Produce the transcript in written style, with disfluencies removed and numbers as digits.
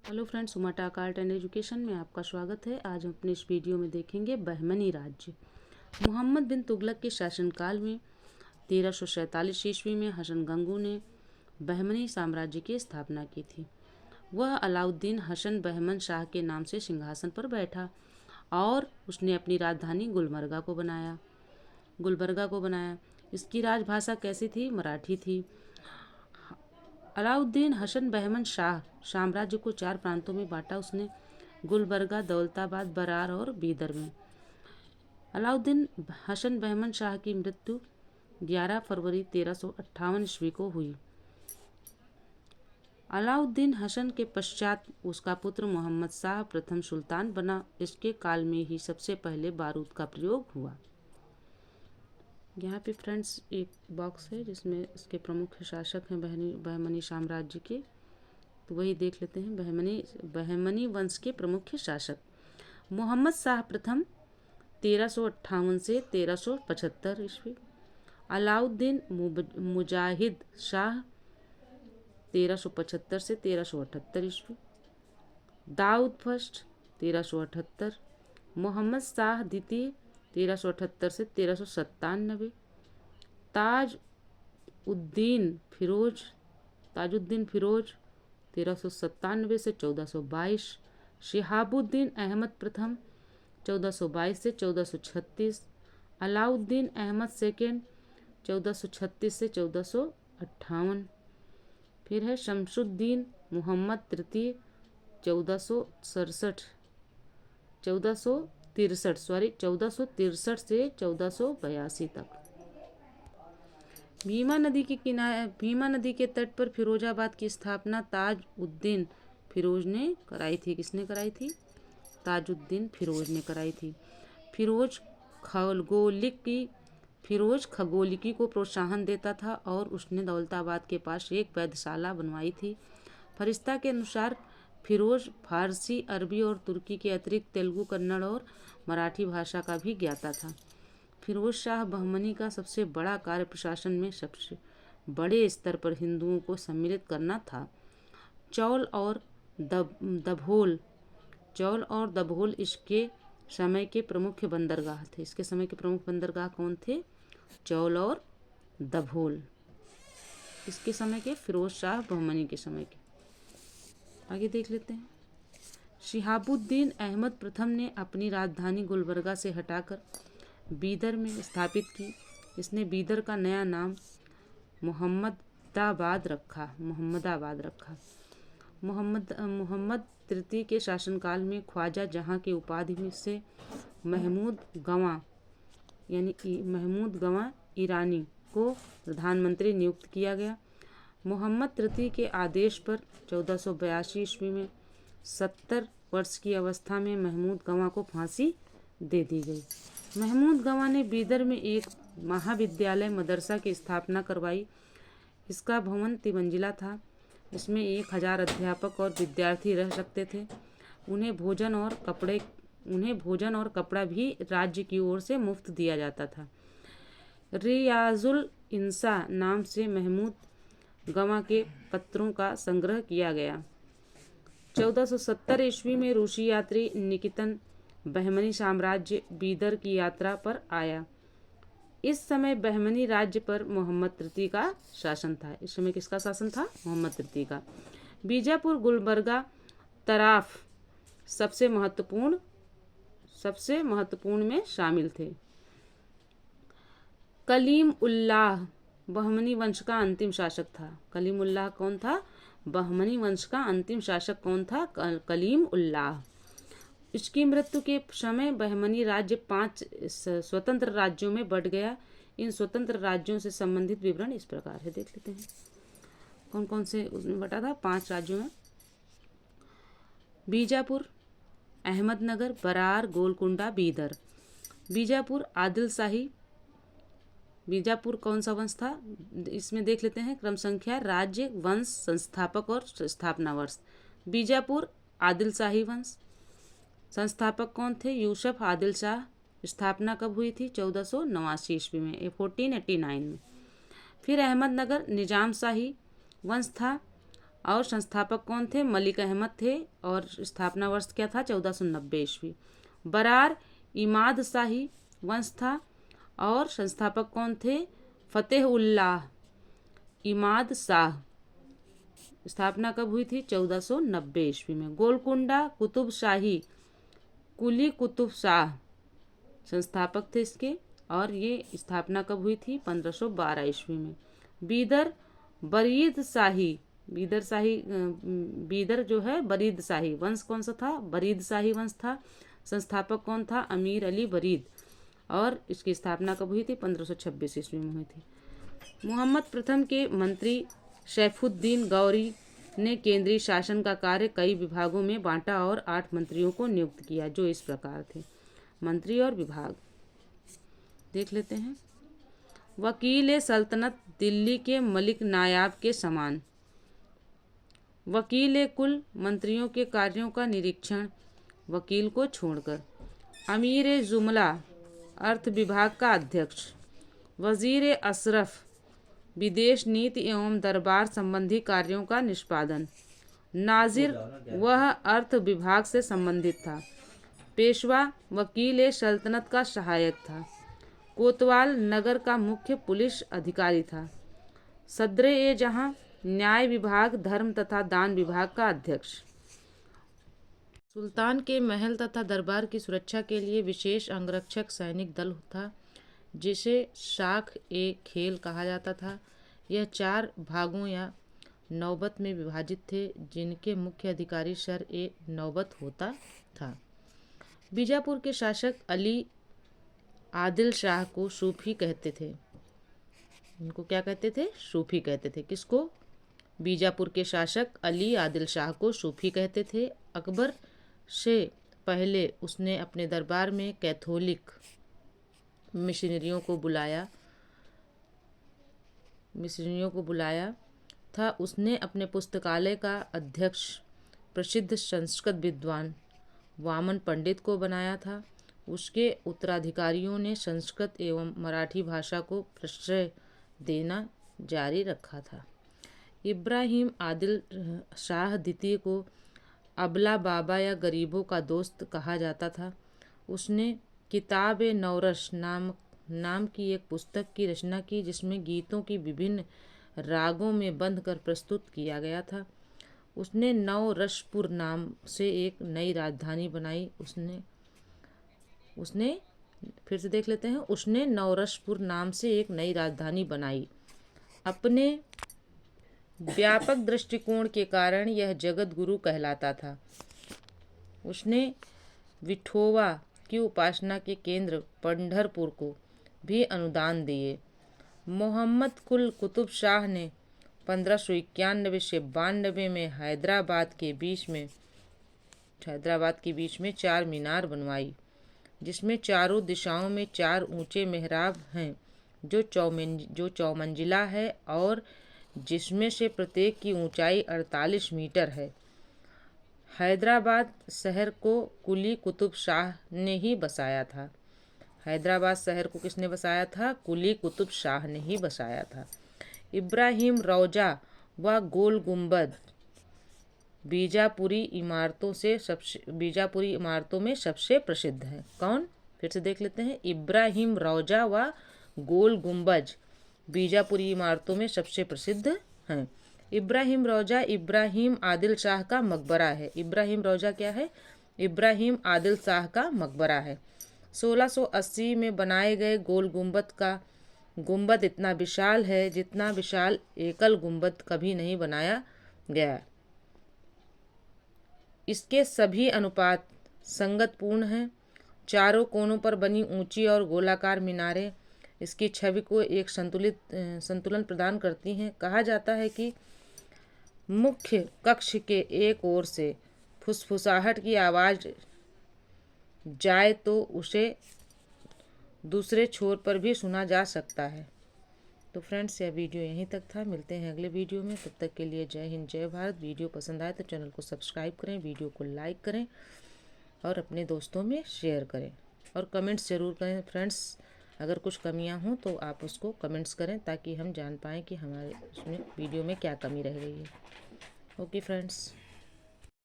Hello friends, Uma talk art and education में आपका स्वागत है। आज हम अपने इस वीडियो में देखेंगे बहमनी राज्य। मोहम्मद बिन तुगलक के शासनकाल में 1347 ईस्वी में हसन गंगू ने बहमनी साम्राज्य की स्थापना की थी। वह अलाउद्दीन हसन बहमन शाह के नाम से सिंहासन पर बैठा और उसने अपनी राजधानी गुलबर्गा को बनाया। इसकी राजभाषा कैसी थी? मराठी थी। अलाउद्दीन हसन बहमन शाह साम्राज्य को 4 प्रांतों में बांटा उसने, गुलबर्गा, दौलताबाद, बरार और बीदर में। अलाउद्दीन हसन बहमन शाह की मृत्यु 11 फरवरी 1358 ईस्वी को हुई। अलाउद्दीन हसन के पश्चात उसका पुत्र मोहम्मद शाह प्रथम सुल्तान बना। इसके काल में ही सबसे पहले बारूद का प्रयोग हुआ। यहाँ पे फ्रेंड्स एक बॉक्स है जिसमें इसके प्रमुख शासक हैं बहमनी साम्राज्य के, तो वही देख लेते हैं। बहमनी वंश के प्रमुख शासक मोहम्मद शाह प्रथम 1358 से 1375 ईस्वी, अलाउद्दीन मुजाहिद शाह 1375 से 1378 ईस्वी, दाऊद फर्स्ट 1378, मोहम्मद शाह द्वितीय 1378 से 1397, ताजुद्दीन फिरोज 1397 से 1422, शिहाबुद्दीन अहमद प्रथम 1422 से 1436, अलाउद्दीन अहमद सेकेंड 1436 से 1458। फिर है शमसुद्दीन मोहम्मद तृतीय 1463 से 1482 तक। भीमा नदी के तट पर फिरोजाबाद की स्थापना ताजुद्दीन फिरोज ने कराई थी। किसने कराई थी? ताजुद्दीन फिरोज ने कराई थी। फिरोज खगोलिकी को प्रोत्साहन देता था और उसने दौलताबाद के पास एक वैधशाला बनवाई थी। फरिश्ता के अनुसार फिरोज फारसी, अरबी और तुर्की के अतिरिक्त तेलुगु, कन्नड़ और मराठी भाषा का भी ज्ञाता था। फिरोज शाह बहमनी का सबसे बड़ा कार्य प्रशासन में सबसे बड़े स्तर पर हिंदुओं को सम्मिलित करना था। चौल और दभोल इसके समय के प्रमुख बंदरगाह थे। इसके समय के प्रमुख बंदरगाह कौन थे? चौल और दभोल। इसके समय के, फिरोज शाह बहमनी के समय के। आगे देख लेते हैं। शिहाबुद्दीन अहमद प्रथम ने अपनी राजधानी गुलबर्गा से हटाकर बीदर में स्थापित की। इसने बीदर का नया नाम मोहम्मदाबाद रखा। मोहम्मद तृतीय के शासनकाल में ख्वाजा जहां की उपाधि से महमूद गवां ईरानी को प्रधानमंत्री नियुक्त किया गया। मोहम्मद तृतीय के आदेश पर 1482 ईस्वी में 70 वर्ष की अवस्था में महमूद गवां को फांसी दे दी गई। महमूद गवां ने बीदर में एक महाविद्यालय मदरसा की स्थापना करवाई। इसका भवन तिमंजिला था। इसमें 1000 अध्यापक और विद्यार्थी रह सकते थे। उन्हें भोजन और कपड़ा भी राज्य की ओर से मुफ्त दिया जाता था। रियाजुल इंसा नाम से महमूद गवां के पत्रों का संग्रह किया गया। 1470 ईस्वी में रूसी यात्री निकितन बहमनी साम्राज्य बीदर की यात्रा पर आया। इस समय बहमनी राज्य पर मोहम्मद तृतीय का शासन था। इस समय किसका शासन था? मोहम्मद तृतीय का। बीजापुर, गुलबर्गा, तराफ सबसे महत्वपूर्ण में शामिल थे। कलीम उल्लाह बहमनी वंश का अंतिम शासक था। कलीम उल्लाह कौन था? बहमनी वंश का अंतिम शासक कौन था? कलीम उल्लाह। इसकी मृत्यु के समय बहमनी राज्य 5 स्वतंत्र राज्यों में बंट गया। इन स्वतंत्र राज्यों से संबंधित विवरण इस प्रकार है, देख लेते हैं। कौन कौन से उसमें बटा था? 5 राज्यों में। बीजापुर, अहमदनगर, बरार, गोलकुंडा, बीदर। बीजापुर कौन सा वंश था? इसमें देख लेते हैं क्रम संख्या, राज्य, वंश, संस्थापक और स्थापना वर्ष। बीजापुर आदिल शाही वंश। संस्थापक कौन थे? यूसुफ आदिल शाह। स्थापना कब हुई थी? 1489 ईस्वी में, 1489 में। फिर अहमदनगर निजाम शाही वंश था। और संस्थापक कौन थे? मलिक अहमद थे। और स्थापना वर्ष क्या था? 1490 ईस्वी। बरार इमाद शाही वंश था और संस्थापक कौन थे? फतेह उल्लाह इमाद शाह। स्थापना कब हुई थी? 1490 ईस्वी में। गोलकुंडा कुतुब शाही कुली कुतुब शाह संस्थापक थे इसके, और ये स्थापना कब हुई थी? 1512 ईस्वी में। बीदर बरीद शाही बीदर जो है बरीद शाही वंश कौन सा था? बरीद शाही वंश था। संस्थापक कौन था? अमीर अली बरीद। और इसकी स्थापना कब हुई थी? 1526 ईस्वी में हुई थी। मोहम्मद प्रथम के मंत्री सैफुद्दीन गौरी ने केंद्रीय शासन का कार्य कई विभागों में बांटा और 8 मंत्रियों को नियुक्त किया, जो इस प्रकार थे। मंत्री और विभाग देख लेते हैं। वकील सल्तनत दिल्ली के मलिक नायाब के समान। वकील कुल मंत्रियों के कार्यों का निरीक्षण वकील को छोड़कर। अमीर जुमला अर्थ विभाग का अध्यक्ष। वजीर अशरफ विदेश नीति एवं दरबार संबंधी कार्यों का निष्पादन। नाजिर वह अर्थ विभाग से संबंधित था। पेशवा वकील सल्तनत का सहायक था। कोतवाल नगर का मुख्य पुलिस अधिकारी था। सदरे जहां न्याय विभाग, धर्म तथा दान विभाग का अध्यक्ष। सुल्तान के महल तथा दरबार की सुरक्षा के लिए विशेष अंगरक्षक सैनिक दल था, जिसे शाख ए खेल कहा जाता था। यह 4 भागों या नौबत में विभाजित थे, जिनके मुख्य अधिकारी सर ए नौबत होता था। बीजापुर के शासक अली आदिल शाह को सूफी कहते थे। इनको क्या कहते थे? सूफी कहते थे। किसको? बीजापुर के शासक अली आदिल शाह को सूफी कहते थे। अकबर से पहले उसने अपने दरबार में कैथोलिक मिशनरियों को बुलाया था। उसने अपने पुस्तकालय का अध्यक्ष प्रसिद्ध संस्कृत विद्वान वामन पंडित को बनाया था। उसके उत्तराधिकारियों ने संस्कृत एवं मराठी भाषा को प्रश्रय देना जारी रखा था। इब्राहिम आदिल शाह द्वितीय को अबला बाबा या गरीबों का दोस्त कहा जाता था। उसने किताब नौरस नाम की एक पुस्तक की रचना की, जिसमें गीतों की विभिन्न रागों में बंध कर प्रस्तुत किया गया था। उसने नवरसपुर नाम से एक नई राजधानी बनाई। उसने फिर से देख लेते हैं। उसने नवरसपुर नाम से एक नई राजधानी बनाई। अपने व्यापक दृष्टिकोण के कारण यह जगत गुरु कहलाता था। उसने विठोवा की उपासना के केंद्र पंढरपुर को भी अनुदान दिए। मोहम्मद कुल कुतुब शाह ने 1591 से 92 में हैदराबाद के बीच में 4 मीनार बनवाई, जिसमें चारों दिशाओं में 4 ऊंचे मेहराब हैं, जो चौमंजिला है और जिसमें से प्रत्येक की ऊंचाई 48 मीटर है। हैदराबाद शहर को कुली कुतुब शाह ने ही बसाया था। हैदराबाद शहर को किसने बसाया था? कुली कुतुब शाह ने ही बसाया था। इब्राहिम रौजा व गोल गुंबद बीजापुरी इमारतों में सबसे प्रसिद्ध है। कौन? फिर से देख लेते हैं। इब्राहिम रौजा व गोल गुंबज बीजापुरी इमारतों में सबसे प्रसिद्ध हैं। इब्राहिम रौजा इब्राहिम आदिल शाह का मकबरा है। इब्राहिम रौजा क्या है? इब्राहिम आदिल शाह का मकबरा है। 1680 में बनाए गए गोल गुंबद का गुंबद इतना विशाल है जितना विशाल एकल गुंबद कभी नहीं बनाया गया। इसके सभी अनुपात संगतपूर्ण हैं। चारों कोनों पर बनी ऊंची और गोलाकार मीनारें इसकी छवि को एक संतुलन प्रदान करती हैं। कहा जाता है कि मुख्य कक्ष के एक ओर से फुसफुसाहट की आवाज़ जाए तो उसे दूसरे छोर पर भी सुना जा सकता है। तो फ्रेंड्स, यह वीडियो यहीं तक था। मिलते हैं अगले वीडियो में। तब तक के लिए जय हिंद, जय भारत। वीडियो पसंद आए तो चैनल को सब्सक्राइब करें, वीडियो को लाइक करें और अपने दोस्तों में शेयर करें और कमेंट्स ज़रूर करें। फ्रेंड्स, अगर कुछ कमियां हों तो आप उसको कमेंट्स करें, ताकि हम जान पाएँ कि हमारे उसमें वीडियो में क्या कमी रह गई है। Okay friends.